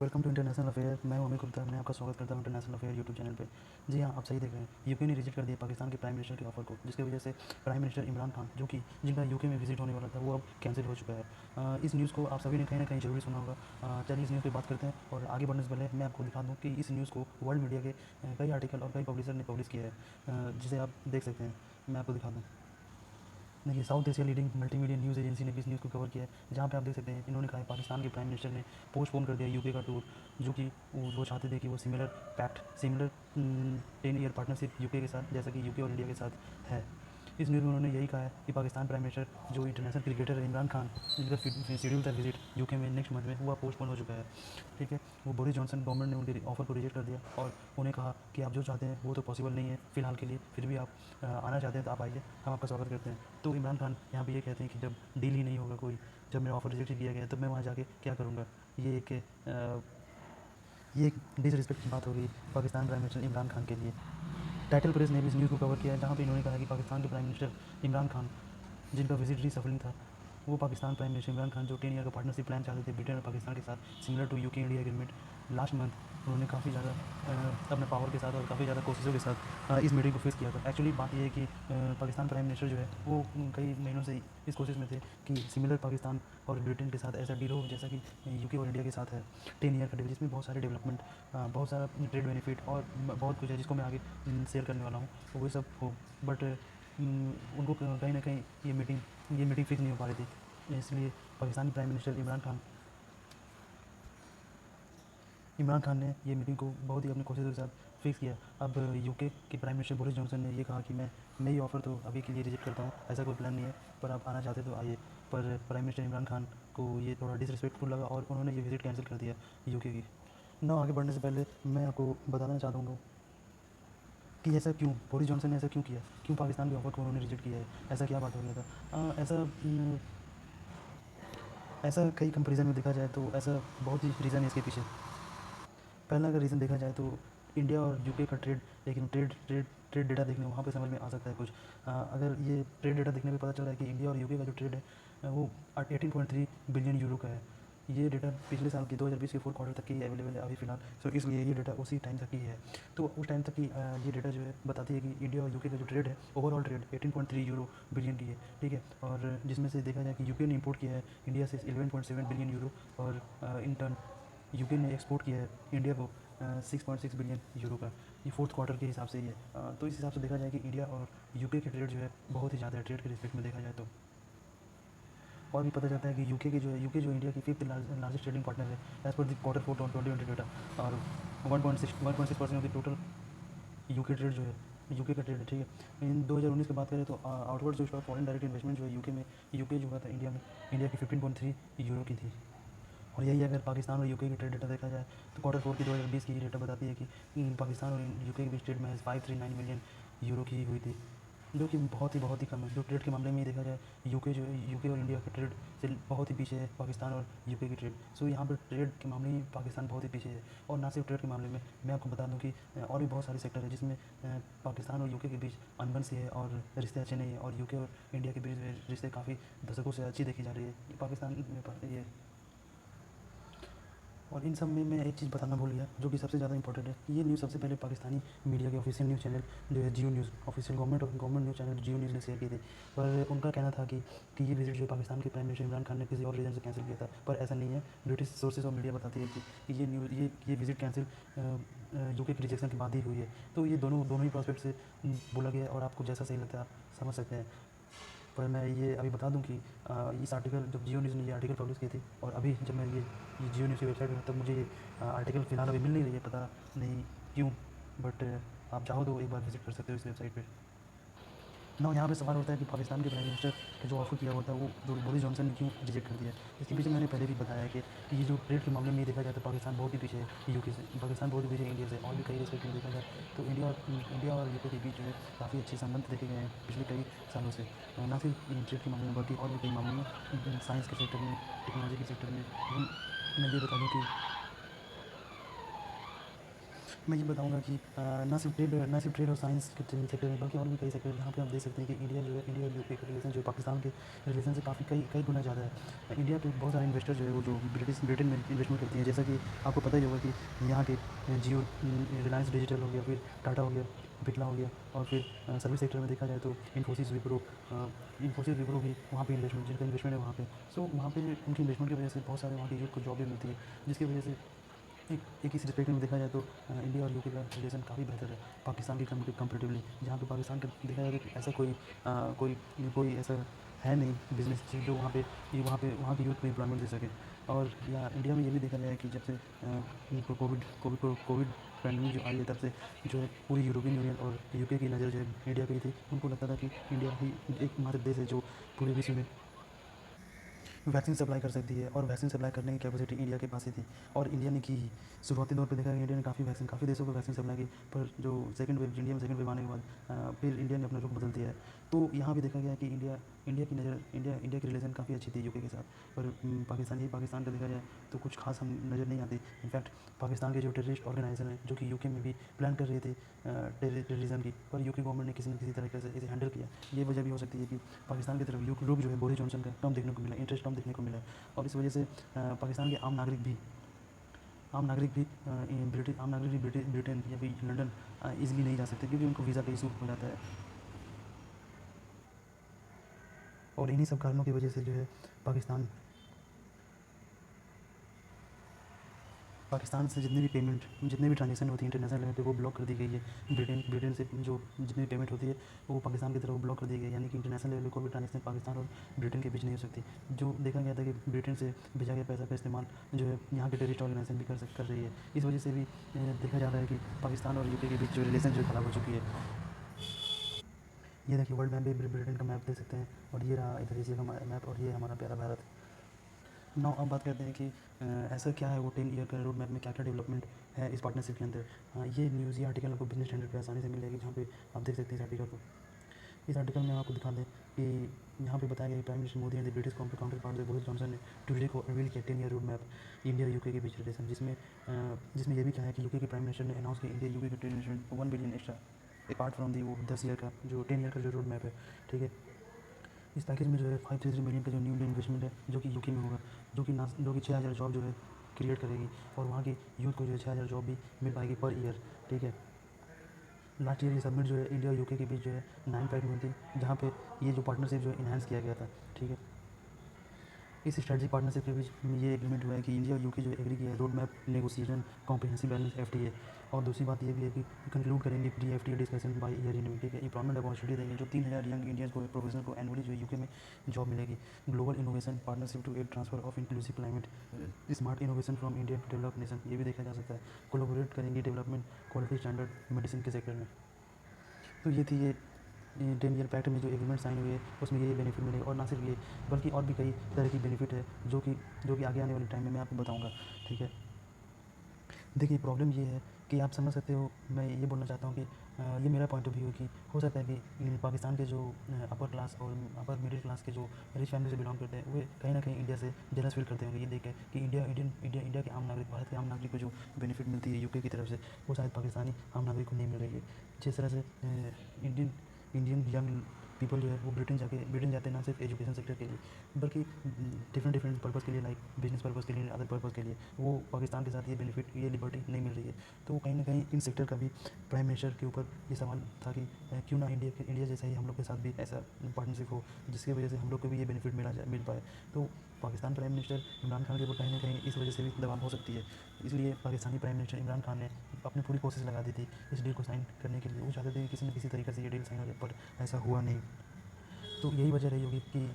Welcome to international affair. मैं हूं अमित गुप्ता। मैं आपका स्वागत करता हूं इंटरनेशनल अफेयर यूट्यूब चैनल पे। जी हाँ, आप सही देख रहे हैं। यूके ने रिजेक्ट कर दिया पाकिस्तान के प्राइम मिनिस्टर के ऑफर को, जिसकी वजह से प्राइम मिनिस्टर इमरान खान, जो कि जिनका यूके में विजिट होने वाला था, वो अब कैंसिल हो चुका है। इस न्यूज़ को आप सभी ने कहीं ना कहीं जरूरी सुना होगा। चलिए इस न्यूज़ पे बात करते हैं, और आगे बढ़ने से पहले मैं आपको दिखा दूँ कि इस न्यूज़ को वर्ल्ड मीडिया के कई आर्टिकल और कई पब्लिशर ने पब्लिश किया है, जिसे आप देख सकते हैं। मैं आपको दिखा दूँ। देखिए, south Asia leading multimedia news agency ने भी इस न्यूज़ को कवर किया है, जहाँ पे आप देख सकते हैं इन्होंने कहा है पाकिस्तान के प्राइम मिनिस्टर ने पोस्टपोन कर दिया यूके का टूर, जो कि वो चाहते थे कि वो सिमिलर 10 ईयर पार्टनरशिप यूके के साथ, जैसा कि यूके और इंडिया के साथ है। इस न्यूज़ में उन्होंने यही कहा है कि पाकिस्तान प्राइम मिनिस्टर, जो इंटरनेशनल क्रिकेटर है इमरान खान, जिनका शेड्यूल था विजिट यूके में नेक्स्ट मंथ में, वो पोस्टपोन हो चुका है। ठीक है, वो बोरिस जॉनसन गवर्नमेंट ने उनके ऑफर को रिजेक्ट कर दिया और उन्हें कहा कि आप जो चाहते हैं वो तो पॉसिबल नहीं है फिलहाल के लिए, फिर भी आप आना चाहते हैं तो आप आइए, हम आपका स्वागत करते हैं। तो इमरान खान यहाँ पे ये कहते हैं कि जब डील ही नहीं होगा कोई, जब मेरा ऑफर रिजेक्ट किया गया, तब मैं वहाँ जाके क्या करूँगा। ये एक ये एक डिसरिस्पेक्ट की बात हो गई पाकिस्तान प्राइम मिनिस्टर इमरान खान के लिए। टाइटल प्रेस ने भी इस न्यूज़ को कवर किया है, जहाँ पे इन्होंने कहा कि पाकिस्तान के प्राइम मिनिस्टर इमरान खान, जिनका विजिट रीसफलिंग था, वो पाकिस्तान प्राइम मिनिस्टर इमरान खान, जो 10 ईयर का पार्टनरशिप प्लान चाहते थे ब्रिटेन और पाकिस्तान के साथ, similar to UK India agreement, last month उन्होंने काफ़ी ज़्यादा अपने पावर के साथ और काफ़ी ज़्यादा कोशिशों के साथ इस मीटिंग को फेस किया था। एक्चुअली बात ये है कि पाकिस्तान प्राइम मिनिस्टर जो है वो कई महीनों से इस कोशिश में थे कि सिमिलर पाकिस्तान और ब्रिटेन के साथ ऐसा डील हो जैसा कि यूके और इंडिया के साथ है, 10 ईयर का डील, जिसमें बहुत सारे डेवलपमेंट, बहुत सारा ट्रेड बेनिफिट और बहुत कुछ है जिसको मैं आगे शेयर करने वाला हूँ, वो सब हो। बट उनको कहीं ना कहीं ये मीटिंग फिक्स नहीं हो पा रही थी, इसलिए पाकिस्तानी प्राइम मिनिस्टर इमरान खान ने ये मीटिंग को बहुत ही अपनी कोशिशों के साथ फिक्स किया। अब यूके के प्राइम मिनिस्टर बोरिस जॉनसन ने ये कहा कि मैं ये ऑफ़र तो अभी के लिए रिजेक्ट करता हूँ, ऐसा कोई प्लान नहीं है, पर आप आना चाहते तो आइए। पर प्राइम मिनिस्टर इमरान खान को ये थोड़ा डिसरिस्पेक्टफुल लगा और उन्होंने ये विज़िट कैंसिल कर दिया यूके की। ना आगे बढ़ने से पहले मैं आपको बताना चाहता हूँ कि ऐसा क्यों बोरिस जॉनसन ने ऐसा क्यों किया, क्यों पाकिस्तान के ऑफर को उन्होंने रिजेक्ट किया है, ऐसा क्या बात हो गया था। ऐसा कई कंपेरिजन में देखा जाए तो ऐसा बहुत ही रीज़न है इसके पीछे। पहला अगर रीज़न देखा जाए तो इंडिया और यूके का ट्रेड, लेकिन ट्रेड डेटा देखने वहाँ पे समझ में आ सकता है कुछ। अगर ये ट्रेड डेटा देखने पे पता चल रहा है कि इंडिया और यूके का जो ट्रेड है वो 18.3 बिलियन यूरो का है। ये डेटा पिछले साल की 2020 के फोर्थ क्वार्टर तक की अवेलेबल है अभी फ़िलहाल, सो इसलिए ये डेटा उसी टाइम तक की है। तो उस टाइम तक की ये डेटा जो है बताती है कि इंडिया और यूके का जो ट्रेड है, ओवरऑल ट्रेड 18.3 यूरो बिलियन की है। ठीक है, और जिसमें से देखा जाए कि यूके ने इंपोर्ट किया है इंडिया से 11.7 बिलियन यूरो, और इन टर्न यूके ने एक्सपोर्ट किया है इंडिया को 6.6 बिलियन यूरो का। ये फोर्थ क्वार्टर के हिसाब से ही है। तो इस हिसाब से देखा जाए कि इंडिया और यूके के ट्रेड जो है बहुत ही ज़्यादा है ट्रेड के रिस्पेक्ट में देखा जाए तो। और भी पता चलता है कि यूके जो इंडिया की फिफ्थ लार्जेस्ट ट्रेडिंग पार्टनर है as per the quarter four 2020 data, और 1.6% of the total UK trade जो है, यूके का ट्रेड है। ठीक है, इन 2019 की बात करें तो आउटवर्ड जो फॉरेन डायरेक्ट इन्वेस्टमेंट जो है यूके जो हुआ था इंडिया में, इंडिया की 15.3 यूरो की थी। और यही अगर पाकिस्तान और यूके की ट्रेड डेटा देखा जाए तो क्वार्टर फोर की 2020 की डेटा बताती है कि पाकिस्तान और यूके के बीच ट्रेड में 539 मिलियन यूरो की हुई थी, जो कि बहुत ही कम है। जो ट्रेड के मामले में ही देखा जाए, यूके और इंडिया के ट्रेड से बहुत ही पीछे है पाकिस्तान और यूके की ट्रेड। सो यहाँ पर ट्रेड के मामले में पाकिस्तान बहुत ही पीछे है। और ना सिर्फ ट्रेड के मामले में, मैं आपको बता दूँ कि और भी बहुत सारे सेक्टर है जिसमें पाकिस्तान और यूके के बीच अनबन सी है और रिश्ते अच्छे नहीं है, और यूके और इंडिया के बीच रिश्ते काफ़ी दशकों से अच्छी देखी जा रही है पाकिस्तान में ये। और इन सब में मैं एक चीज़ बताना भूल गया जो कि सबसे ज़्यादा इंपॉर्टेंट है। ये न्यूज़ सबसे पहले पाकिस्तानी मीडिया के ऑफिशियल न्यूज़ चैनल जो है Geo news, official government news channel Geo news ने शेयर की थी। पर उनका कहना था कि ये विजिट जो पाकिस्तान के प्राइम मिनिस्टर इमरान खान ने किसी और रीज़न से कैंसिल किया था, पर ऐसा नहीं है। ब्रिटिश सोर्सेज और मीडिया बताती है कि ये विजिट कैंसिल यूके के रिजेक्शन के बाद ही हुई है। तो ये दोनों ही प्रॉस्पेक्ट से बोला गया है, और आपको जैसा सही लगता है आप समझ सकते हैं। पर मैं ये अभी बता दूं कि इस आर्टिकल, जब जियो न्यूज़ ने ये आर्टिकल पब्लिश की थी, और अभी जब मैं ये जियो न्यूज़ की वेबसाइट में, तब मुझे ये आर्टिकल फ़िलहाल अभी मिल नहीं रही है, पता नहीं क्यों। बट आप चाहो तो एक बार विज़िट कर सकते हो इस वेबसाइट पे। ना यहाँ पे सवाल उठता है कि पाकिस्तान के प्राइम मिनिस्टर के जो ऑफर किया हुआ था वो जो बोरिस जॉनसन ने क्यों रिजेक्ट कर दिया। इसके पीछे मैंने पहले भी बताया है कि ये जो ट्रेड के मामले में देखा जाए तो पाकिस्तान बहुत ही पीछे है यूके से, पाकिस्तान बहुत ही पीछे है इंडिया से। और भी कई रिस्पेक्ट में देखा जाए तो इंडिया और यूके के बीच जो है काफ़ी अच्छे संबंध देखे गए हैं पिछले कई सालों से, ना सिर्फ ट्रेड के मामले में बल्कि और भी कई मामलों में, साइंस के सेक्टर में, टेक्नोलॉजी के सेक्टर में। मैं ये बता दूँ कि मैं ये बताऊँगा कि ना सिर्फ ट्रेड और साइंस के सेक्टर में, बल्कि और भी कई सेक्टर हैं जहाँ पे आप देख सकते हैं कि इंडिया और यूके का रिलेशन जो है पाकिस्तान के रिलेशन से काफ़ी कई कई गुना ज़्यादा है। इंडिया के बहुत सारे इन्वेस्टर जो है वो जो ब्रिटेन में इन्वेस्टमेंट करती हैं, जैसा कि आपको पता ही होगा कि यहाँ के जियो, रिलायंस डिजिटल हो गया, फिर टाटा हो गया, बिरला हो गया, और फिर सर्विस सेक्टर में देखा जाए तो इन्फोसिस विप्रो भी वहाँ पे इन्वेस्टमेंट, जिनका इन्वेस्टमेंट है वहाँ पे। सो वहाँ पे उनकी इन्वेस्टमेंट की वजह से बहुत सारे वहाँ के यूथ को जॉब भी मिलती है, जिसकी वजह से एक इस रिस्पेक्ट में देखा जाए तो इंडिया और यूके का रिलेशन काफ़ी बेहतर है पाकिस्तान की कंपेरेटिवली। जहाँ पे पाकिस्तान का देखा जाए तो ऐसा कोई कोई ऐसा है नहीं बिजनेस जो वहाँ के यूथ को एम्प्लॉयमेंट दे सके। और या इंडिया में ये भी देखा गया है कि जब से कोविड पैंडमिक जो आई है, तब से जो है पूरी यूरोपियन यूनियन और यूके की नज़र जो है इंडिया पे ही थी। उनको लगता था कि इंडिया ही एकमात्र देश है जो पूरे विश्व में वैक्सीन सप्लाई कर सकती है, और वैक्सीन सप्लाई करने की कैपेसिटी इंडिया के पास ही थी, और इंडिया ने की ही। शुरुआती दौर पे देखा गया इंडिया ने काफ़ी देशों को वैक्सीन सप्लाई की, पर जो सेकंड वेव आने के बाद फिर इंडिया ने अपना रुख बदल दिया है। तो यहाँ भी देखा गया कि इंडिया की रिलेशन काफ़ी अच्छी थी यूके के साथ, पर पाकिस्तान का देखा जाए तो कुछ खास हम नज़र नहीं आती। इनफैक्ट पाकिस्तान के जो टेररिस्ट ऑर्गेनाइजेशन है जो कि यूके में भी प्लान कर रहे थे टेररिज्म की, पर यूके गवर्नमेंट ने किसी न किसी तरीके से इसे हैंडल किया। ये वजह भी हो सकती है कि पाकिस्तान की तरफ रुख जो है बोरिस जॉनसन का कम देखने को मिला, इंटरेस्ट कम देखने को मिला, और इस वजह से पाकिस्तान के आम नागरिक भी ब्रिटेन या फिर लंदन ईजिली नहीं जा सकते, क्योंकि उनको वीज़ा का इशू हो जाता है। और इन्हीं सब कारणों की वजह से जो है पाकिस्तान से जितनी भी ट्रांजेक्शन होती है इंटरनेशनल लेवल पे, वो ब्लॉक कर दी गई है। ब्रिटेन से जो जितनी भी पेमेंट होती है वो पाकिस्तान की तरफ ब्लॉक कर दी गई है, यानी कि इंटरनेशनल लेवल पे कोई भी ट्रांजेक्शन पाकिस्तान और ब्रिटेन के बीच नहीं हो सकती। जो देखा गया था कि ब्रिटेन से भेजा गया पैसा का इस्तेमाल जो है यहाँ के टेररिस्ट ऑर्गेनाइजेशन भी कर रही है। इस वजह से भी देखा जा रहा है कि पाकिस्तान और यूके के बीच जो रिलेशन जो ख़राब हो चुकी है। ये देखिए वर्ल्ड मैप भी ब्रिटेन का मैप देख सकते हैं, और ये रहा इधर एशिया का मैप, और ये हमारा प्यारा भारत। नाउ अब बात करते हैं कि ऐसा क्या है वो 10 ईयर का रोड मैप में क्या क्या डेवलपमेंट है इस पार्टनरशिप के अंदर। ये न्यूज़, ये आर्टिकल आपको बिजनेस स्टैंडर्ड पे आसानी से मिल जाएगी, जहाँ पे आप देख सकते हैं इस आर्टिकल को। इस आर्टिकल में हम आपको दिखा दें कि यहाँ पे बताया गया कि prime minister Modi and the British counter part Boris Johnson ने ट्यूसडे को रिवील किया 10 year road map India UK के बीच रिलेशन, जिसमें ये भी कहा है कि यूके के प्राइम मिनिस्टर ने अनाउंस किया इंडिया यूके के trade investment 1 billion extra apart from the वो 10 ईयर का जो 10 ईयर का जो रोड मैप है। ठीक है, इस पैकेज में जो है 533 मिलियन का जो न्यू इन्वेस्टमेंट है जो कि यूके में होगा, जो कि 6,000 जॉब जो है क्रिएट करेगी, और वहाँ की यूथ को जो है 6,000 जॉब भी मिल पाएगी पर ईयर। ठीक है, लास्ट ईयर ये सबमिट जो है इंडिया और यूके के बीच जो है 9 में हुई थी, जहाँ पे ये जो पार्टनरशिप जो है इन्हांस किया गया था। ठीक है, इस स्ट्रेटजिक पार्टनरशिप के बीच में ये एग्रीमेंट हुआ है कि इंडिया और यूके जो एग्री किया है road map negotiation comprehensive balance FTA, और दूसरी बात ये भी है कि कंक्लूड करेंगे pre FTA discussion by year end में। ठीक है, एम्प्लॉयमेंट अपॉर्चुनिटी देंगे जो 3,000 यंग इंडियंस को प्रोफेशनल को एनुअली जो यूके में जॉब मिलेगी। Global innovation partnership to aid transfer of inclusive climate smart innovation from India to develop nation, ये भी देखा जा सकता है। कोलोबोरेट करेंगे डेवलपमेंट क्वालिटी स्टैंडर्ड मेडिसिन के सेक्टर में। तो ये थी ये 10 ईयर पैक्ट में जो एग्रीमेंट साइन हुए उसमें ये बेनिफिट मिलेगा, और ना सिर्फ ये बल्कि और भी कई तरह की बेनिफिट है जो कि आगे आने वाले टाइम में मैं आपको बताऊंगा। ठीक है, देखिए प्रॉब्लम ये है कि आप समझ सकते हो, मैं ये बोलना चाहता हूँ कि ये मेरा पॉइंट ऑफ व्यू है कि हो सकता है कि पाकिस्तान के जो अपर क्लास और अपर मिडिल क्लास के जो रिच फैमिली से बिलोंग करते हैं वे कहीं ना कहीं इंडिया से जेलस फील करते होंगे ये देख के कि इंडिया के आम नागरिक, भारत के आम नागरिक को जो बेनिफिट मिलती है यूके की तरफ से, वो शायद पाकिस्तानी आम नागरिक को नहीं मिल रही है। जिस तरह से इंडियन इंडियन यंग पीपल जो है वो ब्रिटेन जाते हैं ना सिर्फ एजुकेशन सेक्टर के लिए, बल्कि डिफरेंट पर्पज़ के लिए, लाइक बिजनेस पर्पज़ के लिए, अदर पर्पज़ के लिए, वो पाकिस्तान के साथ ये बेनिफिट, ये लिबर्टी नहीं मिल रही है। तो कहीं ना कहीं इन सेक्टर का भी प्राइम मिनिस्टर के ऊपर ये सवाल था कि क्यों ना इंडिया जैसा ही हम लोग के साथ भी ऐसा पार्टनरशिप हो जिसकी वजह से हम लोग को भी ये बेनिफिट मिल पाए। तो पाकिस्तान प्राइम मिनिस्टर इमरान खान के ऊपर कहीं ना कहीं इस वजह से भी दबाव हो सकती है। इसलिए पाकिस्तानी प्राइम मिनिस्टर इमरान खान ने अपनी पूरी कोशिश लगा दी थी इस डील को साइन करने के लिए। वो चाहते थे कि किसी न किसी तरीके से ये डील साइन हो जाए, पर ऐसा हुआ नहीं। तो यही वजह रही होगी कि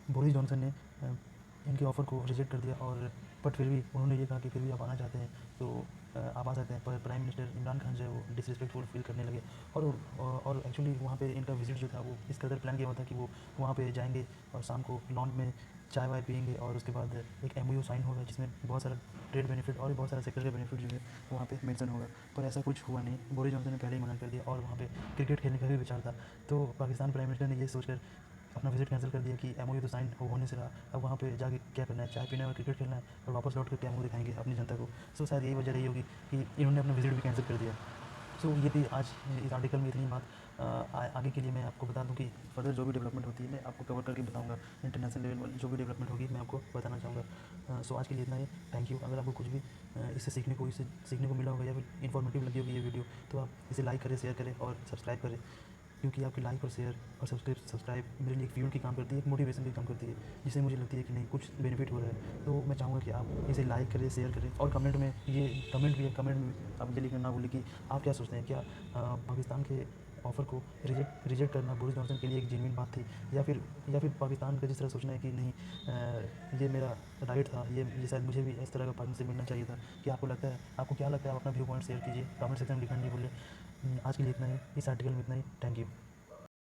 बोरिस जॉनसन ने इनके ऑफ़र को रिजेक्ट कर दिया, और बट फिर भी उन्होंने ये कहा कि फिर भी आप आना चाहते हैं तो आप आ सकते हैं। पर प्राइम मिनिस्टर इमरान खान जो है वो डिसरिस्पेक्टफुल फील करने लगे, और एक्चुअली वहाँ पे इनका विजिट जो था वो इस कदर प्लान किया हुआ था कि वो वहाँ पे जाएंगे और शाम को लॉन में चाय वाय पियेंगे, और उसके बाद एक एमओयू साइन होगा जिसमें बहुत सारा ट्रेड बेनिफिट और भी बहुत सारा सेक्टर का बेनिफिट जो है वहाँ पे मेंशन होगा। पर ऐसा कुछ हुआ नहीं, बोरिस जॉनसन ने पहले ही मना कर दिया, और वहाँ पे क्रिकेट खेलने का भी विचार था। तो पाकिस्तान प्राइम मिनिस्टर ने ये सोचकर अपना विजिट कैंसिल कर दिया कि एमओयू तो साइन होने से रहा, अब वहाँ पे जाके क्या करना है, चाय पीना है और क्रिकेट खेलना है और वापस लौट कर क्या मुँह दिखाएंगे अपनी जनता को। सो शायद यही वजह रही होगी कि इन्होंने अपना विजिट भी कैंसिल कर दिया। सो ये थी आज इस आर्टिकल में इतनी बात। आगे के लिए मैं आपको बता दूं कि फर्दर जो भी डेवलपमेंट होती है मैं आपको कवर करके बताऊंगा। इंटरनेशनल लेवल वाली जो भी डेवलपमेंट होगी मैं आपको बताना चाहूँगा। सो आज के लिए इतना ही। Thank you. अगर आपको कुछ भी इससे सीखने को मिला होगा या फिर इन्फॉर्मेटिव लगी होगी ये वीडियो, तो आप इसे लाइक करें, शेयर करें और सब्सक्राइब करें, क्योंकि आपकी लाइक और शेयर और सब्सक्राइब मेरे लिए एक फ्यूल की काम करती है, एक मोटिवेशन की काम करती है, जिससे मुझे लगती है कि नहीं कुछ बेनिफिट हो रहा है। तो मैं चाहूँगा कि आप इसे लाइक करें, शेयर करें और कमेंट में ये कमेंट भी है, कमेंट में आप मुझे लिखना ना भूलें कि आप क्या सोचते हैं। क्या पाकिस्तान के ऑफ़र को रिजेक्ट करना बोरिस जॉनसन के लिए एक जेन्युइन बात थी, या फिर पाकिस्तान का जिस तरह सोचना है कि नहीं ये मेरा राइट था, ये शायद मुझे भी इस तरह का पार्टनरशिप मिलना चाहिए था। क्या आपको लगता है, आपको क्या लगता है, आप अपना व्यू पॉइंट शेयर कीजिए, कमेंट सेक्शन में लिखना नहीं भूलें। आज के लिए इतना ही, इस आर्टिकल में इतना ही। Thank you.